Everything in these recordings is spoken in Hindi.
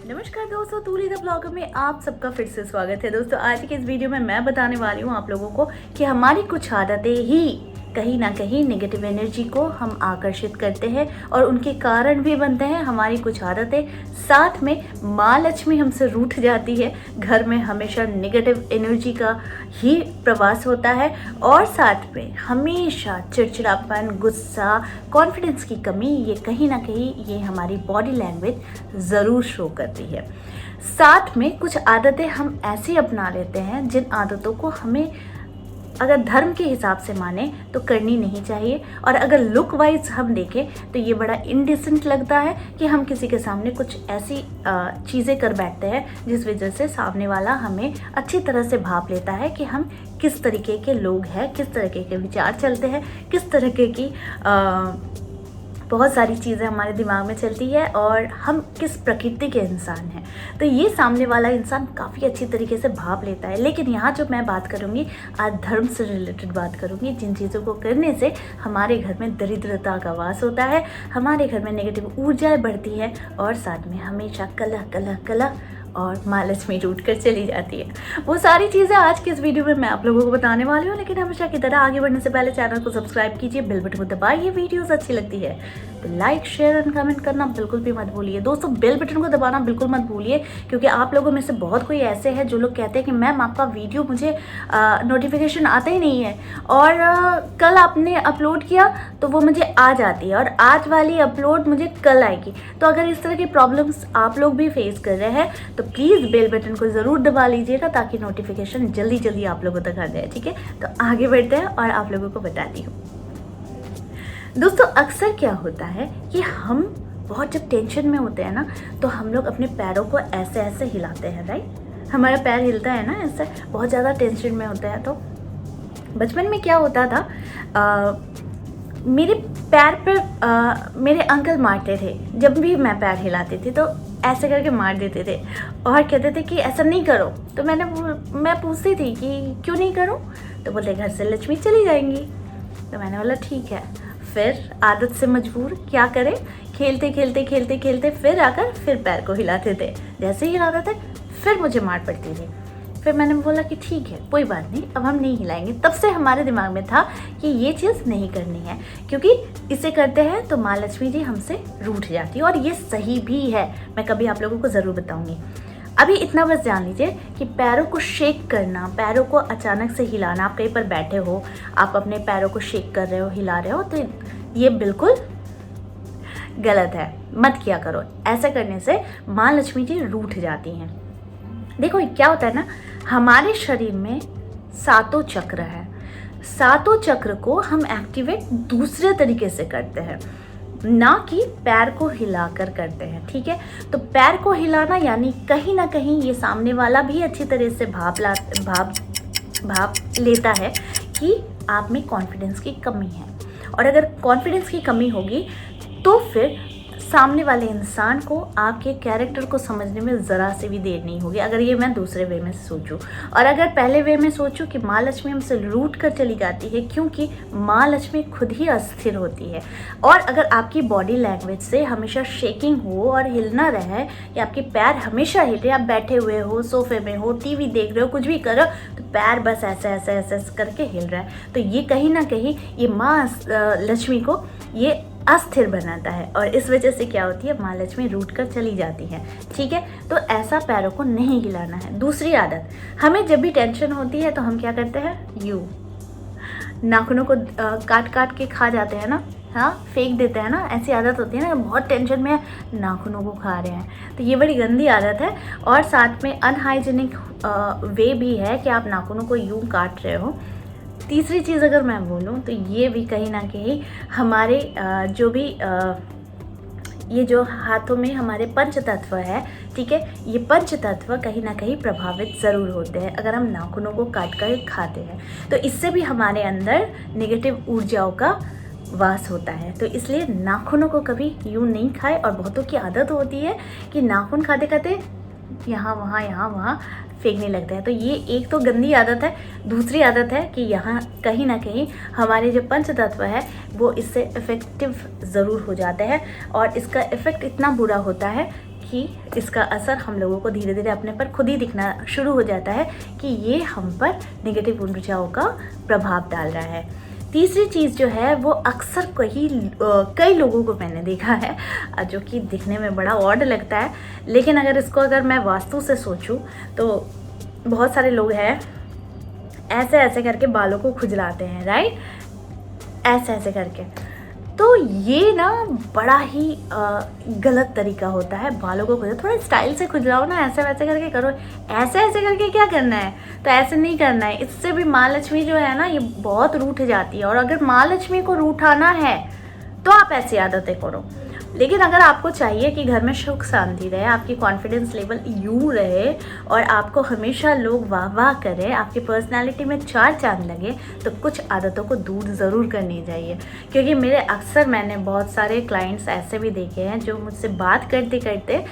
नमस्कार दोस्तों, तूली द ब्लॉगर में आप सबका फिर से स्वागत है। दोस्तों आज की इस वीडियो में मैं बताने वाली हूँ आप लोगों को कि हमारी कुछ आदतें ही कहीं ना कहीं नेगेटिव एनर्जी को हम आकर्षित करते हैं और उनके कारण भी बनते हैं हमारी कुछ आदतें। साथ में माँ लक्ष्मी हमसे रूठ जाती है, घर में हमेशा नेगेटिव एनर्जी का ही प्रवास होता है और साथ में हमेशा चिड़चिड़ापन, गुस्सा, कॉन्फिडेंस की कमी, ये कहीं ना कहीं ये हमारी बॉडी लैंग्वेज ज़रूर शो करती है। साथ में कुछ आदतें हम ऐसी अपना लेते हैं जिन आदतों को हमें अगर धर्म के हिसाब से माने तो करनी नहीं चाहिए, और अगर लुक वाइज हम देखें तो ये बड़ा इनडिसेंट लगता है कि हम किसी के सामने कुछ ऐसी चीज़ें कर बैठते हैं जिस वजह से सामने वाला हमें अच्छी तरह से भाप लेता है कि हम किस तरीके के लोग हैं, किस तरीके के विचार चलते हैं, किस तरीके की बहुत सारी चीज़ें हमारे दिमाग में चलती है और हम किस प्रकृति के इंसान हैं। तो ये सामने वाला इंसान काफ़ी अच्छी तरीके से भाप लेता है। लेकिन यहाँ जो मैं बात करूँगी आज धर्म से रिलेटेड बात करूँगी, जिन चीज़ों को करने से हमारे घर में दरिद्रता का वास होता है, हमारे घर में नेगेटिव ऊर्जाएँ बढ़ती है और साथ में हमेशा कलह कलह कलह और माँ लक्ष्मी रूठ कर चली जाती है। वो सारी चीज़ें आज की इस वीडियो में मैं आप लोगों को बताने वाली हूँ। लेकिन हमेशा की तरह आगे बढ़ने से पहले चैनल को सब्सक्राइब कीजिए, बेल बटन को दबाइए। वीडियोस अच्छी लगती है तो लाइक, शेयर एंड कमेंट करना बिल्कुल भी मत भूलिए। दोस्तों बेल बटन को दबाना बिल्कुल मत भूलिए, क्योंकि आप लोगों में से बहुत कोई ऐसे हैं जो लोग कहते हैं कि मैम आपका वीडियो मुझे नोटिफिकेशन आता ही नहीं है, और कल आपने अपलोड किया तो वो मुझे आज आती है और आज वाली अपलोड मुझे कल आएगी। तो अगर इस तरह की प्रॉब्लम्स आप लोग भी फेस कर रहे हैं तो प्लीज़ बेल बटन को ज़रूर दबा लीजिएगा ताकि नोटिफिकेशन जल्दी जल्दी आप लोगों तक आ जाए। ठीक है, तो आगे बढ़ते हैं और आप लोगों को बताती हूँ। दोस्तों अक्सर क्या होता है कि हम बहुत जब टेंशन में होते हैं ना तो हम लोग अपने पैरों को ऐसे ऐसे हिलाते हैं, राइट। हमारा पैर हिलता है ना ऐसे, बहुत ज़्यादा टेंशन में होता है। तो बचपन में क्या होता था, मेरे पैर पर मेरे अंकल मारते थे। जब भी मैं पैर हिलाती थी तो ऐसे करके मार देते थे और कहते थे कि ऐसा नहीं करो। तो मैं पूछती थी कि क्यों नहीं करूं, तो बोलते घर से लक्ष्मी चली जाएंगी। तो मैंने बोला ठीक है। फिर आदत से मजबूर क्या करें, खेलते खेलते खेलते खेलते फिर आकर फिर पैर को हिलाते थे। जैसे ही हिलाते थे फिर मुझे मार पड़ती थी। फिर मैंने बोला कि ठीक है कोई बात नहीं, अब हम नहीं हिलाएंगे। तब से हमारे दिमाग में था कि ये चीज़ नहीं करनी है, क्योंकि इसे करते हैं तो माँ लक्ष्मी जी हमसे रूठ जाती है। और ये सही भी है, मैं कभी आप लोगों को ज़रूर बताऊंगी। अभी इतना बस जान लीजिए कि पैरों को शेक करना, पैरों को अचानक से हिलाना, आप कहीं पर बैठे हो, आप अपने पैरों को शेक कर रहे हो, हिला रहे हो, तो ये बिल्कुल गलत है, मत किया करो। ऐसा करने से माँ लक्ष्मी जी रूठ जाती हैं। देखो क्या होता है ना, हमारे शरीर में 7 चक्र है। 7 चक्र को हम एक्टिवेट दूसरे तरीके से करते हैं, ना कि पैर को हिलाकर करते हैं। ठीक है, तो पैर को हिलाना यानी कहीं ना कहीं ये सामने वाला भी अच्छी तरह से भाप लेता है कि आप में कॉन्फिडेंस की कमी है। और अगर कॉन्फिडेंस की कमी होगी तो फिर सामने वाले इंसान को आपके कैरेक्टर को समझने में ज़रा से भी देर नहीं होगी। अगर ये मैं दूसरे वे में सोचूं, और अगर पहले वे में सोचूं कि माँ लक्ष्मी हमसे रूठ कर चली जाती है, क्योंकि माँ लक्ष्मी खुद ही अस्थिर होती है। और अगर आपकी बॉडी लैंग्वेज से हमेशा शेकिंग हो और हिलना रहे, या आपके पैर हमेशा हिले, आप बैठे हुए हो, सोफे में हो, टीवी देख रहे हो, कुछ भी कर रहे हो, तो पैर बस ऐसे ऐसे ऐसे करके हिल रहा है, तो ये कहीं ना कहीं ये माँ लक्ष्मी को ये अस्थिर बनाता है और इस वजह से क्या होती है, माँ लक्ष्मी रूठ कर चली जाती है। ठीक है, तो ऐसा पैरों को नहीं हिलाना है। दूसरी आदत, हमें जब भी टेंशन होती है तो हम क्या करते हैं, नाखूनों को काट काट के खा जाते हैं ना, हाँ फेंक देते हैं ना। ऐसी आदत होती है ना, बहुत टेंशन में नाखूनों को खा रहे हैं, तो ये बड़ी गंदी आदत है। और साथ में अनहाइजीनिक वे भी है कि आप नाखूनों को यूं काट रहे हो। तीसरी चीज़ अगर मैं बोलूँ तो ये भी कहीं ना कहीं हमारे जो भी ये जो हाथों में हमारे पंच तत्व है, ठीक है, ये पंच तत्व कहीं ना कहीं प्रभावित ज़रूर होते हैं अगर हम नाखूनों को काट कर खाते हैं। तो इससे भी हमारे अंदर नेगेटिव ऊर्जाओं का वास होता है। तो इसलिए नाखूनों को कभी यूँ नहीं खाए। और बहुतों की आदत होती है कि नाखून खाते खाते यहाँ वहाँ फेंकने लगता है। तो ये एक तो गंदी आदत है। दूसरी आदत है कि यहाँ कहीं ना कहीं हमारे जो पंच तत्व है वो इससे इफ़ेक्टिव ज़रूर हो जाते हैं और इसका इफ़ेक्ट इतना बुरा होता है ही इसका असर हम लोगों को धीरे धीरे अपने पर खुद ही दिखना शुरू हो जाता है कि ये हम पर नेगेटिव ऊर्जाओं का प्रभाव डाल रहा है। तीसरी चीज़ जो है वो अक्सर कई लोगों को मैंने देखा है जो कि दिखने में बड़ा ऑड लगता है, लेकिन अगर मैं वास्तु से सोचूं तो बहुत सारे लोग हैं ऐसे ऐसे करके बालों को खुजलाते हैं, राइट, ऐसे ऐसे करके। तो ये ना बड़ा ही गलत तरीका होता है बालों को खुजलाओ। थोड़ा स्टाइल से खुजलाओ ना, ऐसे वैसे करके करो। ऐसे ऐसे करके क्या करना है, तो ऐसे नहीं करना है। इससे भी माँ लक्ष्मी जो है ना ये बहुत रूठ जाती है, और अगर माँ लक्ष्मी को रूठाना है तो आप ऐसी आदतें करो। लेकिन अगर आपको चाहिए कि घर में सुख शांति रहे, आपकी कॉन्फिडेंस लेवल यूँ रहे और आपको हमेशा लोग वाह वाह करें, आपकी पर्सनालिटी में चार चांद लगे, तो कुछ आदतों को दूर ज़रूर करनी चाहिए। क्योंकि मैंने बहुत सारे क्लाइंट्स ऐसे भी देखे हैं जो मुझसे बात करते करते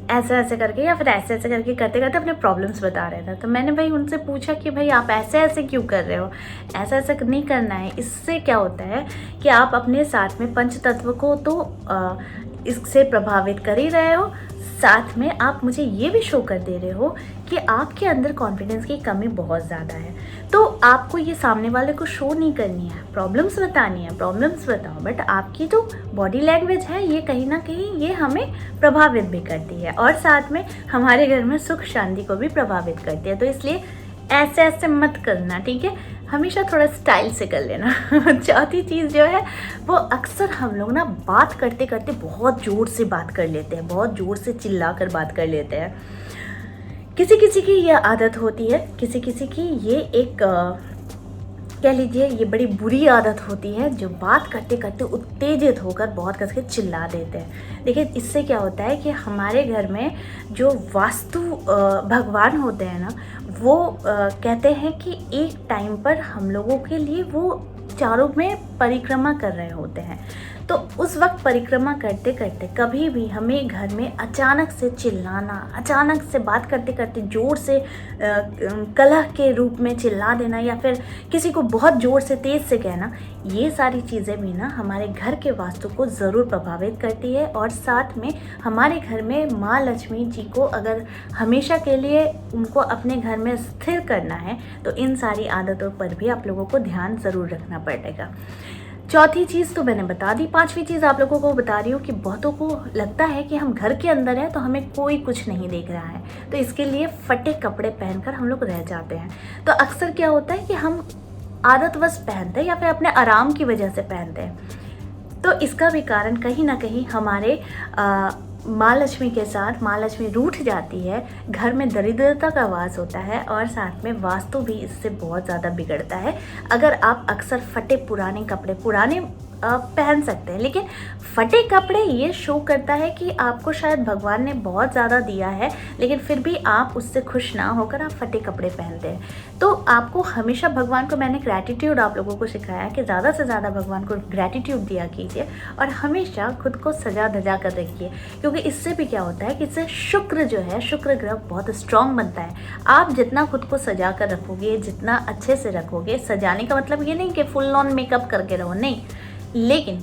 ऐसे ऐसे करके या फिर ऐसे ऐसे करके करते करते अपने प्रॉब्लम्स बता रहे थे। तो मैंने भाई उनसे पूछा कि भाई आप ऐसे ऐसे क्यों कर रहे हो, ऐसा ऐसा नहीं करना है। इससे क्या होता है कि आप अपने साथ में पंच तत्व को तो इससे प्रभावित कर ही रहे हो, साथ में आप मुझे ये भी शो कर दे रहे हो कि आपके अंदर कॉन्फिडेंस की कमी बहुत ज़्यादा है। तो आपको ये सामने वाले को शो नहीं करनी है, प्रॉब्लम्स बतानी है, प्रॉब्लम्स बताओ, बट आपकी जो बॉडी लैंग्वेज है ये कहीं ना कहीं ये हमें प्रभावित भी करती है और साथ में हमारे घर में सुख शांति को भी प्रभावित करती है। तो इसलिए ऐसे ऐसे मत करना, ठीक है, हमेशा थोड़ा स्टाइल से कर लेना। चौथी चीज़ जो है वो अक्सर हम लोग ना बात करते करते बहुत ज़ोर से बात कर लेते हैं, बहुत ज़ोर से चिल्ला कर बात कर लेते हैं। किसी किसी की ये आदत होती है, किसी किसी की ये एक कह लीजिए ये बड़ी बुरी आदत होती है, जो बात करते करते उत्तेजित होकर बहुत कस के चिल्ला देते हैं। देखिए इससे क्या होता है कि हमारे घर में जो वास्तु भगवान होते हैं ना वो कहते हैं कि एक टाइम पर हम लोगों के लिए वो चारों में परिक्रमा कर रहे होते हैं। तो उस वक्त परिक्रमा करते करते कभी भी हमें घर में अचानक से चिल्लाना, अचानक से बात करते करते ज़ोर से कलह के रूप में चिल्ला देना या फिर किसी को बहुत ज़ोर से तेज़ से कहना, ये सारी चीज़ें भी ना हमारे घर के वास्तु को ज़रूर प्रभावित करती है। और साथ में हमारे घर में माँ लक्ष्मी जी को अगर हमेशा के लिए उनको अपने घर में स्थिर करना है तो इन सारी आदतों पर भी आप लोगों को ध्यान ज़रूर रखना पड़ेगा। चौथी चीज़ तो मैंने बता दी। पांचवी चीज़ आप लोगों को बता रही हूँ कि बहुतों को लगता है कि हम घर के अंदर हैं तो हमें कोई कुछ नहीं देख रहा है, तो इसके लिए फटे कपड़े पहनकर हम लोग रह जाते हैं। तो अक्सर क्या होता है कि हम आदतवश पहनते हैं या फिर अपने आराम की वजह से पहनते हैं। तो इसका भी कारण कहीं ना कहीं हमारे माँ लक्ष्मी के साथ माँ लक्ष्मी रूठ जाती है, घर में दरिद्रता का वास होता है और साथ में वास्तु भी इससे बहुत ज़्यादा बिगड़ता है। अगर आप अक्सर फटे पुराने कपड़े पहन सकते हैं, लेकिन फटे कपड़े ये शो करता है कि आपको शायद भगवान ने बहुत ज़्यादा दिया है लेकिन फिर भी आप उससे खुश ना होकर आप फटे कपड़े पहनते हैं। तो आपको हमेशा भगवान को, मैंने ग्रैटिट्यूड आप लोगों को सिखाया कि ज़्यादा से ज़्यादा भगवान को ग्रैटिट्यूड दिया कीजिए और हमेशा खुद को सजा धजा कर रखिए, क्योंकि इससे भी क्या होता है कि इससे शुक्र जो है, शुक्र ग्रह बहुत स्ट्रॉन्ग बनता है। आप जितना खुद को सजा कर रखोगे, जितना अच्छे से रखोगे, सजाने का मतलब ये नहीं कि फुल ऑन मेकअप करके रहो, नहीं, लेकिन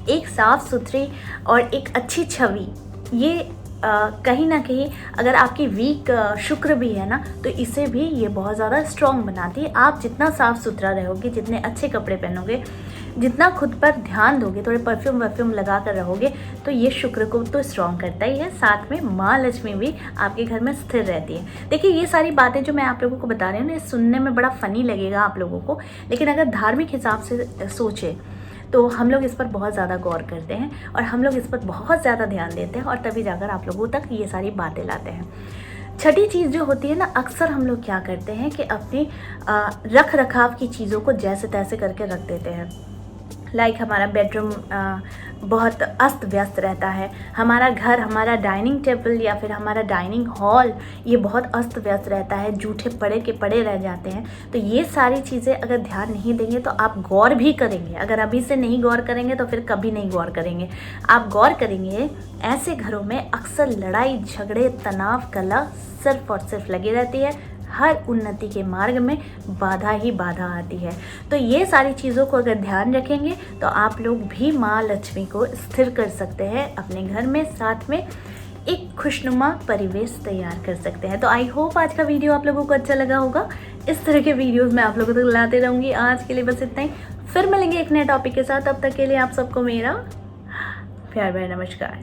एक साफ़ सुथरी और एक अच्छी छवि, ये कहीं ना कहीं अगर आपकी वीक शुक्र भी है ना तो इसे भी ये बहुत ज़्यादा स्ट्रॉन्ग बनाती है। आप जितना साफ़ सुथरा रहोगे, जितने अच्छे कपड़े पहनोगे, जितना खुद पर ध्यान दोगे, थोड़े परफ्यूम लगा कर रहोगे, तो ये शुक्र को तो स्ट्रॉन्ग करता ही है। साथ में माँ लक्ष्मी भी आपके घर में स्थिर रहती है। देखिए ये सारी बातें जो मैं आप लोगों को बता रही हूँ ना, सुनने में बड़ा फ़नी लगेगा आप लोगों को, लेकिन अगर धार्मिक हिसाब से सोचे तो हम लोग इस पर बहुत ज़्यादा गौर करते हैं और हम लोग इस पर बहुत ज़्यादा ध्यान देते हैं और तभी जाकर आप लोगों तक ये सारी बातें लाते हैं। छठी चीज़ जो होती है ना, अक्सर हम लोग क्या करते हैं कि अपनी रख रखाव की चीज़ों को जैसे तैसे करके रख देते हैं। लाइक हमारा बेडरूम बहुत अस्त व्यस्त रहता है, हमारा घर, हमारा डाइनिंग टेबल या फिर हमारा डाइनिंग हॉल ये बहुत अस्त व्यस्त रहता है, जूठे पड़े के पड़े रह जाते हैं। तो ये सारी चीज़ें अगर ध्यान नहीं देंगे तो आप गौर भी करेंगे, अगर अभी से नहीं गौर करेंगे तो फिर कभी नहीं गौर करेंगे। आप गौर करेंगे, ऐसे घरों में अक्सर लड़ाई झगड़े तनाव कलह सिर्फ और सिर्फ लगी रहती है। हर उन्नति के मार्ग में बाधा ही बाधा आती है। तो ये सारी चीज़ों को अगर ध्यान रखेंगे तो आप लोग भी माँ लक्ष्मी को स्थिर कर सकते हैं अपने घर में, साथ में एक खुशनुमा परिवेश तैयार कर सकते हैं। तो आई होप आज का वीडियो आप लोगों को अच्छा लगा होगा। इस तरह के वीडियोस मैं आप लोगों तक लाते रहूँगी। आज के लिए बस इतना ही, फिर मिलेंगे एक नए टॉपिक के साथ। तब तक के लिए आप सबको मेरा प्यार भरा नमस्कार।